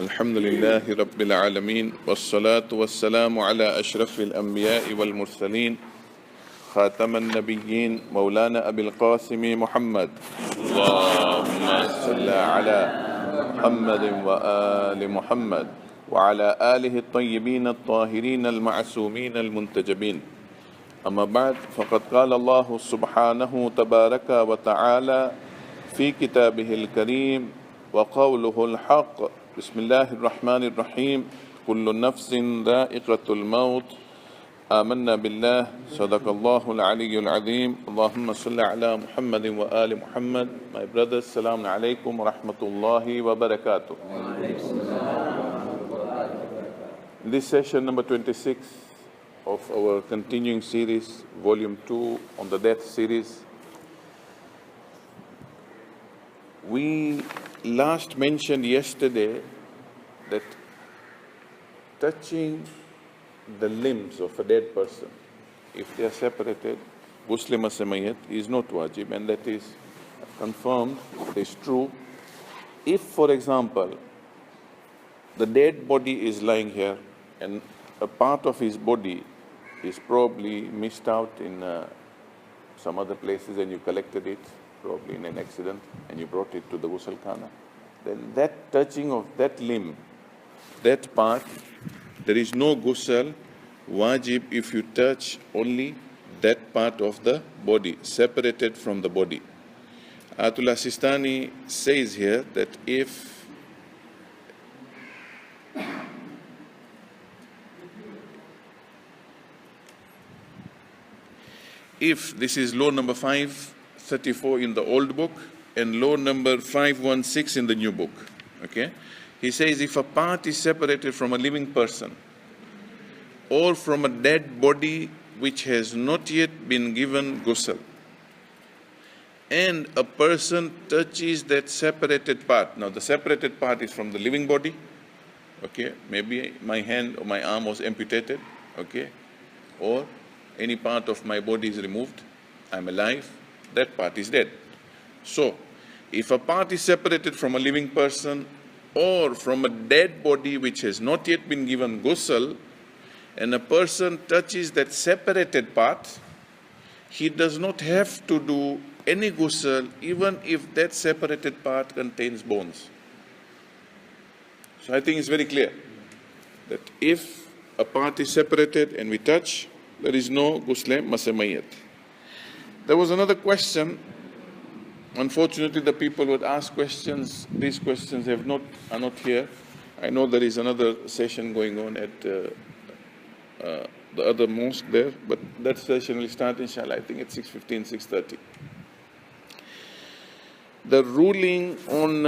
الحمد لله رب العالمين والصلاة والسلام على أشرف الأنبياء والمرسلين خاتم النبيين مولانا أبي القاسم محمد اللهم صل على محمد وآل محمد وعلى آله الطيبين الطاهرين المعصومين المنتجبين أما بعد فقد قال الله سبحانه تبارك وتعالى في كتابه الكريم وقوله الحق بسم الله الرحمن الرحيم كل نفس ذائقة الموت آمنا بالله صدق الله العلي العظيم اللهم صل على محمد وآل محمد. My brothers, Assalamu alaikum wa rahmatullahi wa barakatuh. This session number 26 of our continuing series, volume 2 on the death series. We last mentioned yesterday that touching the limbs of a dead person, if they are separated, ghusl masamayat is not wajib, and that is confirmed, it is true. If, for example, the dead body is lying here and a part of his body is probably missed out in some other places and you collected it, probably in an accident, and you brought it to the ghusl khana, then that touching of that limb, that part, there is no ghusl wajib if you touch only that part of the body, separated from the body. Ayatollah Sistani says here that if this is law number 534 in the old book and law number 516 in the new book, okay? He says if a part is separated from a living person or from a dead body which has not yet been given ghusl, and a person touches that separated part. Now the separated part is from the living body, okay? Maybe my hand or my arm was amputated, okay? Or any part of my body is removed, I'm alive, that part is dead. So, if a part is separated from a living person or from a dead body which has not yet been given ghusl, and a person touches that separated part, he does not have to do any ghusl even if that separated part contains bones. So I think it's very clear that if a part is separated and we touch, there is no ghusl masamayat. There was another question. Unfortunately, the people would ask questions. These questions are not here. I know there is another session going on at the other mosque there, but that session will start, inshallah, I think at 6:15, 6:30. The ruling on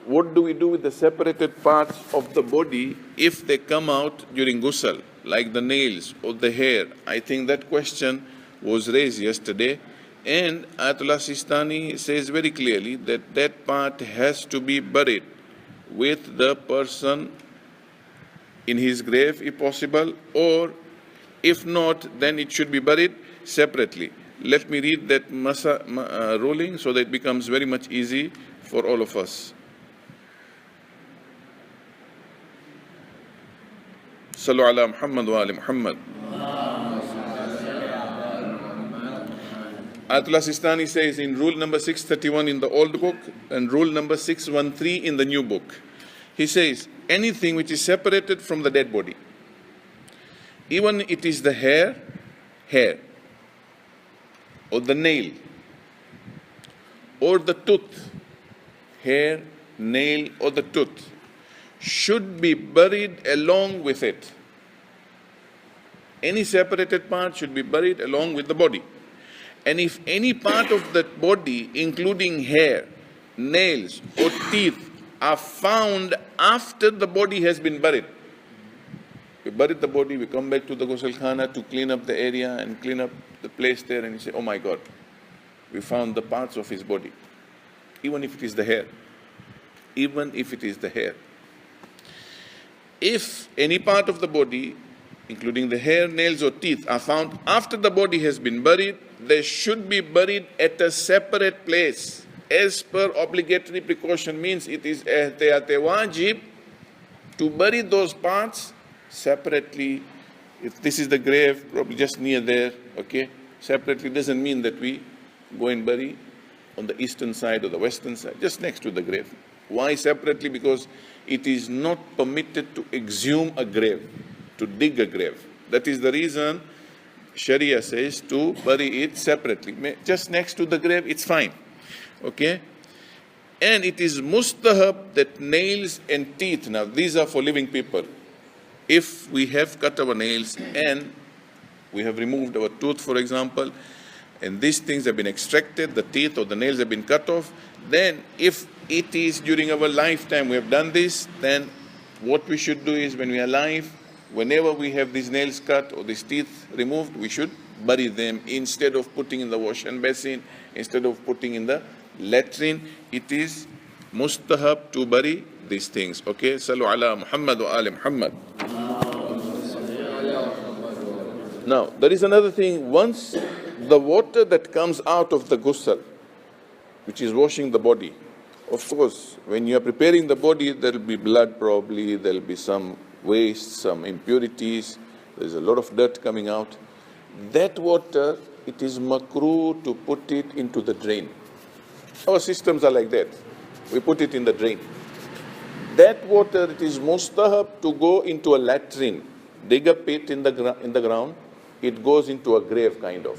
what do we do with the separated parts of the body if they come out during ghusl, like the nails or the hair. I think that question was raised yesterday, and Ayatollah Sistani says very clearly that that part has to be buried with the person in his grave if possible, or if not, then it should be buried separately. Let me read that ruling so that it becomes very much easy for all of us. Sallu ala Muhammad wa ali Muhammad. Ayatollah Sistani says in rule number 631 in the old book and rule number 613 in the new book, he says anything which is separated from the dead body, even it is the hair or the nail or the tooth, hair, nail or the tooth, should be buried along with it. Any separated part should be buried along with the body. And if any part of that body, including hair, nails or teeth, are found after the body has been buried, we buried the body, we come back to the ghusl khana to clean up the area and clean up the place there, and you say, oh my God, we found the parts of his body, even if it is the hair. Even if it is the hair. If any part of the body, including the hair, nails or teeth, are found after the body has been buried, they should be buried at a separate place as per obligatory precaution means it is ehtiyat wajib to bury those parts separately. If this is the grave, probably just near there, okay, separately doesn't mean that we go and bury on the eastern side or the western side, just next to the grave. Why separately? Because it is not permitted to exhume a grave, to dig a grave. That is the reason Sharia says to bury it separately. Just next to the grave, it's fine, okay? And it is mustahab that nails and teeth, now these are for living people. If we have cut our nails and we have removed our tooth, for example, and these things have been extracted, the teeth or the nails have been cut off, then if it is during our lifetime we have done this, then what we should do is when we are alive, whenever we have these nails cut or these teeth removed, we should bury them instead of putting in the wash and basin, instead of putting in the latrine. It is mustahab to bury these things. Okay, Sallu ala Muhammad wa ali Muhammad. Now, there is another thing. Once the water that comes out of the ghusl, which is washing the body, of course, when you are preparing the body, there will be blood probably, there will be some waste, some impurities, there's a lot of dirt coming out. That water, it is makruh to put it into the drain. Our systems are like that. We put it in the drain. That water, it is mustahab to go into a latrine, dig a pit in the ground, it goes into a grave kind of,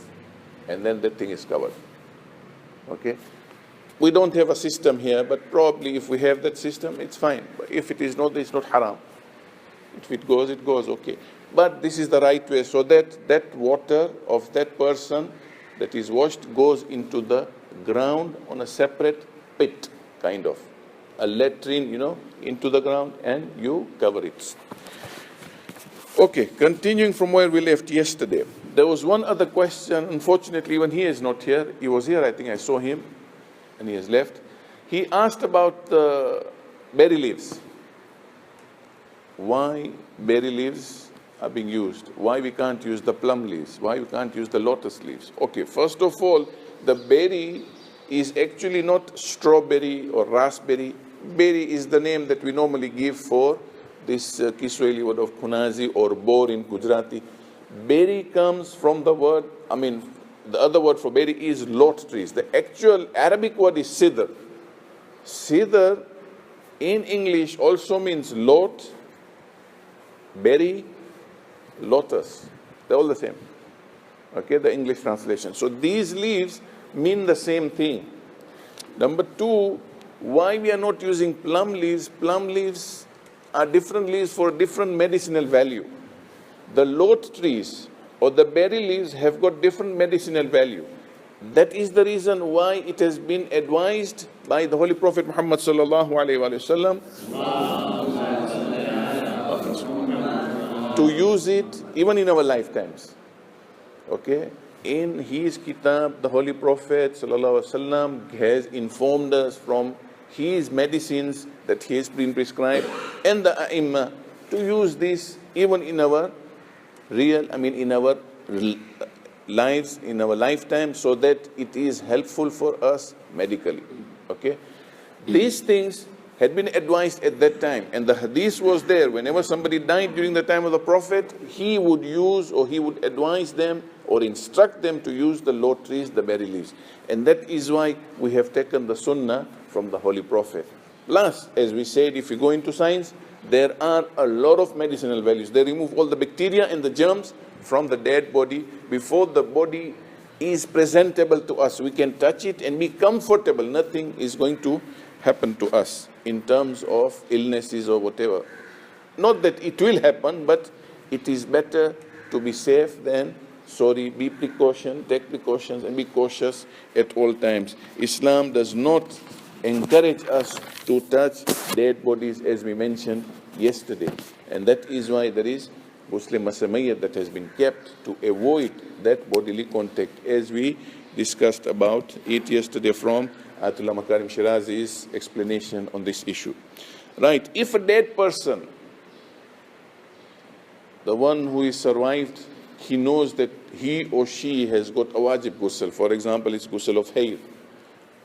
and then the thing is covered. Okay? We don't have a system here, but probably if we have that system, it's fine. But if it is not, it's not haram. If it goes, okay. But this is the right way, so that that water of that person that is washed goes into the ground on a separate pit, kind of. A latrine, into the ground, and you cover it. Okay, continuing from where we left yesterday. There was one other question. Unfortunately, when he is not here, he was here, I think I saw him, and he has left. He asked about the berry leaves. Why berry leaves are being used? Why we can't use the plum leaves? Why we can't use the lotus leaves? Okay, first of all, the berry is actually not strawberry or raspberry. Berry is the name that we normally give for this Kiswahili word of kunazi or bor in Gujarati. Berry comes from the word, the other word for berry is lot trees. The actual Arabic word is sidr. Sidr in English also means lot, berry, lotus. They're all the same. Okay, the English translation. So these leaves mean the same thing. Number two, why we are not using plum leaves? Plum leaves are different leaves for different medicinal value. The lot trees or the berry leaves have got different medicinal value. That is the reason why it has been advised by the Holy Prophet Muhammad sallallahu alaihi wasallam to use it even in our lifetimes. Okay? In his kitab, the Holy Prophet sallallahu alaihi wasallam has informed us from his medicines that he has been prescribed and the A'imma to use this even in our in our lives, in our lifetime, so that it is helpful for us medically. Okay? These things had been advised at that time, and the hadith was there. Whenever somebody died during the time of the Prophet, he would use or he would advise them or instruct them to use the lot trees, the berry leaves. And that is why we have taken the sunnah from the Holy Prophet. Plus, as we said, if you go into science, there are a lot of medicinal values. They remove all the bacteria and the germs from the dead body before the body is presentable to us. We can touch it and be comfortable. Nothing is going to happen to us in terms of illnesses or whatever. Not that it will happen, but it is better to be safe than sorry. Be precaution, take precautions, and be cautious at all times. Islam does not encourage us to touch dead bodies, as we mentioned yesterday. And that is why there is Muslim Masamayyat that has been kept to avoid that bodily contact, as we discussed about it yesterday from Ayatollah Makarim Shirazi's explanation on this issue. Right, if a dead person, the one who is survived, he knows that he or she has got a wajib ghusl. For example, it's ghusl of hayd.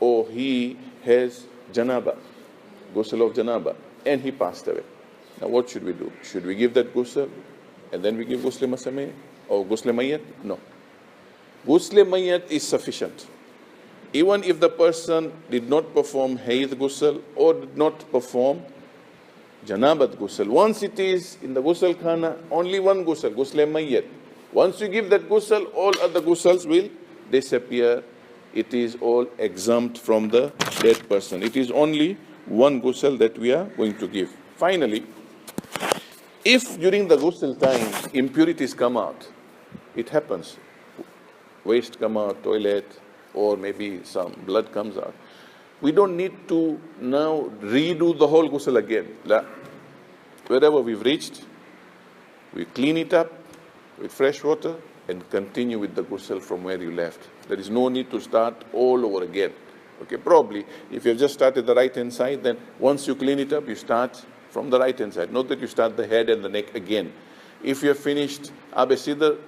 or he has janaba, ghusl of janaba, and he passed away. Now what should we do? Should we give that ghusl and then we give ghusl masame or ghusl mayyat? No. Ghusl mayyat is sufficient. Even if the person did not perform hayd ghusl or did not perform janabat ghusl, once it is in the ghusl khana, only one ghusl, ghusl mayyat. Once you give that ghusl, all other ghusls will disappear. It is all exempt from the dead person. It is only one ghusl that we are going to give. Finally, if during the ghusl time impurities come out, it happens, waste come out, toilet, or maybe some blood comes out, we don't need to now redo the whole ghusl again. La. Wherever we've reached, we clean it up with fresh water and continue with the ghusl from where you left. There is no need to start all over again. Okay, probably if you've just started the right hand side, then once you clean it up, you start from the right hand side. Not that you start the head and the neck again. If you have finished Abesidar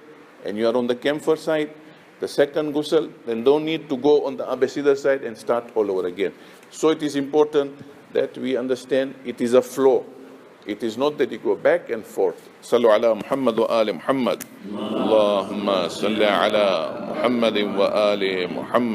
and you are on the camphor side, the second ghusl, then don't need to go on the Abesidar side and start all over again. So it is important that we understand it is a flow. It is not that you go back and forth. Sallu ala Muhammad wa ali Muhammad. Allahumma salli ala Muhammadin wa ali Muhammad.